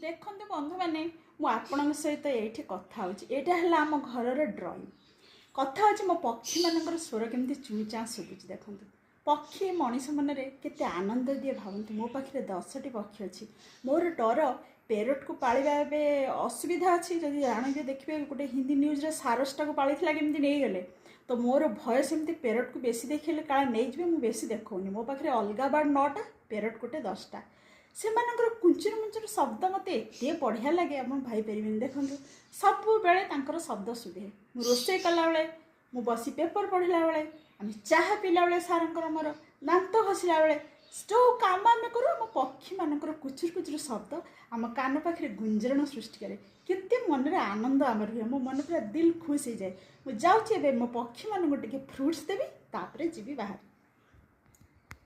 ଦେଖନ୍ତୁ ବନ୍ଧୁମାନେ, ମୁଁ ଆପଣଙ୍କ ସହିତ ଏଇଠି କଥା ହେଉଛି। ଏଇଟା ହେଲା ଆମ ଘରର ଡ୍ରଇଂ। କଥା ହେଉଛି ମୋ ପକ୍ଷୀମାନଙ୍କର ସ୍ୱର କେମିତି ଚୁଁ ଚାଁ ଶୁଭୁଛି। ଦେଖନ୍ତୁ, ପକ୍ଷୀ ମଣିଷ ମନରେ କେତେ ଆନନ୍ଦ ଦିଏ ଭାବନ୍ତୁ। ମୋ ପାଖରେ 10ଟି ପକ୍ଷୀ ଅଛି। ମୋର ଡର ପେରଟକୁ ପାଳିବା ଏବେ ଅସୁବିଧା ଅଛି। ଯଦି ଜାଣିବେ ଦେଖିବେ ଗୋଟେ ହିନ୍ଦୀ ନ୍ୟୁଜ୍ରେ ସାରସଟାକୁ ପାଳିଥିଲା କେମିତି ନେଇଗଲେ। ତ ମୋର ଭୟ ସେମିତି ପେରଟକୁ ବେଶୀ ଦେଖିଲେ କାଳେ ନେଇଯିବେ, ମୁଁ ବେଶୀ ଦେଖାଉନି। ମୋ ପାଖରେ ଅଲଗା ବାର୍ଡ଼ 9ଟା, ପେରଟ ଗୋଟେ 10ଟା। ସେମାନଙ୍କର କୁଞ୍ଚୁରୁ ମୁଞ୍ଚୁରୁ ଶବ୍ଦ ମୋତେ ଏତେ ବଢ଼ିଆ ଲାଗେ, ଆପଣ ଭାବିପାରିବେନି। ଦେଖନ୍ତୁ, ସବୁବେଳେ ତାଙ୍କର ଶବ୍ଦ ଶୁଭେ। ମୁଁ ରୋଷେଇ କଲାବେଳେ, ମୁଁ ବସି ପେପର ପଢ଼ିଲା ବେଳେ, ଆମେ ଚାହା ପିଇଲା ବେଳେ ସାରଙ୍କର ମୋର, ଦାନ୍ତ ଘଷିଲା ବେଳେ, ଯେଉଁ କାମ ଆମେ କରୁ, ଆମ ପକ୍ଷୀମାନଙ୍କର କୁଚୁରୁ କୁଚୁରୁ ଶବ୍ଦ ଆମ କାନ ପାଖରେ ଗୁଞ୍ଜରଣ ସୃଷ୍ଟି କରେ। କେତେ ମନରେ ଆନନ୍ଦ ଆମର ହୁଏ। ମୋ ମନ ପୁରା ଦିଲ୍ ଖୁସ୍ ହେଇଯାଏ। ମୁଁ ଯାଉଛି ଏବେ ମୋ ପକ୍ଷୀମାନଙ୍କୁ ଟିକେ ଫ୍ରୁଟ୍ସ ଦେବି, ତାପରେ ଯିବି ବାହାରେ।